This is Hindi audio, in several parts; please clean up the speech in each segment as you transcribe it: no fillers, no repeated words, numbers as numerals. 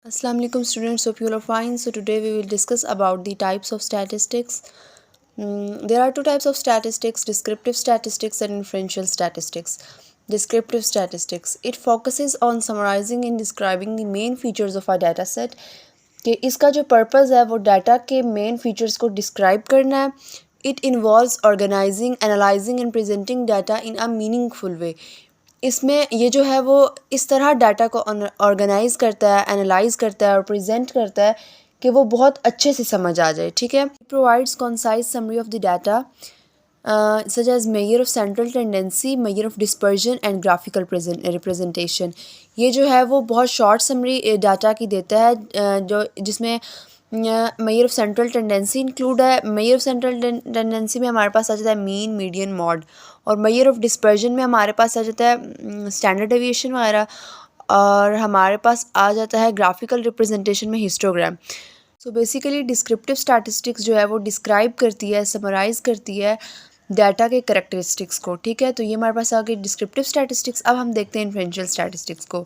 Assalamu alaikum students, hope you all are fine. So today we will discuss about the types of statistics. There are two types of statistics: descriptive statistics and inferential statistics. Descriptive statistics, it focuses on summarizing and describing the main features of a data set. कि इसका जो पर्पज़ है वो डाटा के मेन फीचर्स को डिस्क्राइब करना है. It involves organising, analysing and presenting data in a meaningful way. इसमें ये जो है वो इस तरह डाटा को ऑर्गेनाइज़ करता है, एनालाइज करता है और प्रेजेंट करता है कि वो बहुत अच्छे से समझ आ जाए. ठीक है. Provides concise summary of the data such as measure of central tendency, measure of dispersion and graphical representation. ये जो है वो बहुत शॉर्ट समरी डाटा की देता है, जो जिसमें measure of central tendency include है. मेजर ऑफ सेंट्रल टेंडेंसी में हमारे पास आ जाता है मीन, मीडियन, मॉड. और मेजर ऑफ डिस्पर्जन में हमारे पास आ जाता है स्टैंडर्ड डेविएशन वगैरह. और हमारे पास आ जाता है ग्राफिकल रिप्रेजेंटेशन में histogram. So basically descriptive statistics जो है वो डिस्क्राइब करती है, समराइज़ करती है डाटा के करेक्टरिस्टिक्स को. ठीक है. तो ये हमारे पास आ गई डिस्क्रिप्टिव स्टैटिस्टिक्स. अब हम देखते हैं इन्फ्लुएंशियल स्टैटिस्टिक्स को.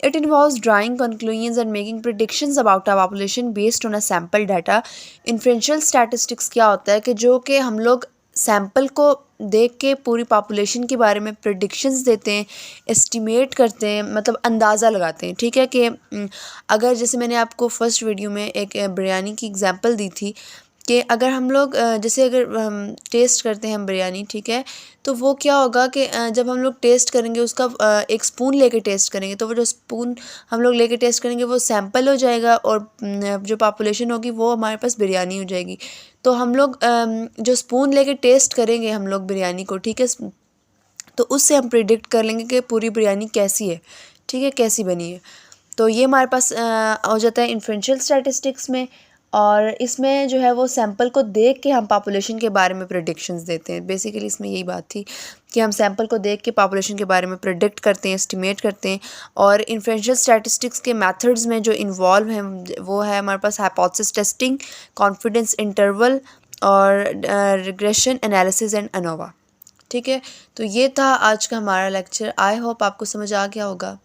It involves drawing conclusions and making predictions about a population based on a sample data. Influential statistics क्या होता है कि जो कि हम लोग सैम्पल को देख के पूरी पॉपुलेशन के बारे में प्रेडिक्शंस देते हैं, एस्टिमेट करते हैं, मतलब अंदाज़ा लगाते हैं. ठीक है. कि अगर जैसे मैंने आपको फर्स्ट वीडियो में एक बिरयानी की एग्जांपल दी थी कि अगर हम लोग जैसे अगर टेस्ट करते हैं हम बिरयानी, ठीक है, तो वो क्या होगा कि जब हम लोग टेस्ट करेंगे उसका एक स्पून लेके टेस्ट करेंगे, तो वो जो स्पून हम लोग लेके टेस्ट करेंगे वो सैंपल हो जाएगा और जो पॉपुलेशन होगी वो हमारे पास बिरयानी हो जाएगी. तो हम लोग जो स्पून लेके टेस्ट करेंगे हम लोग बिरयानी को, ठीक है, तो उससे हम प्रिडिक्ट कर लेंगे कि पूरी बिरयानी कैसी है. ठीक है, कैसी बनी है. तो ये हमारे पास हो जाता है इन्फ्लुएंशियल स्टैटिस्टिक्स में. और इसमें जो है वो सैंपल को देख के हम पॉपुलेशन के बारे में प्रेडिक्शंस देते हैं. बेसिकली इसमें यही बात थी कि हम सैंपल को देख के पॉपुलेशन के बारे में प्रेडिक्ट करते हैं, एस्टिमेट करते हैं. और इन्फ्लुएंशियल स्टैटिस्टिक्स के मेथड्स में जो इन्वॉल्व हैं वो है हमारे पास हाइपोथेसिस टेस्टिंग, कॉन्फिडेंस इंटरवल और रिग्रेशन एनालिसिस एंड अनोवा. ठीक है. तो ये था आज का हमारा लेक्चर. आई होप आपको समझ आ गया होगा.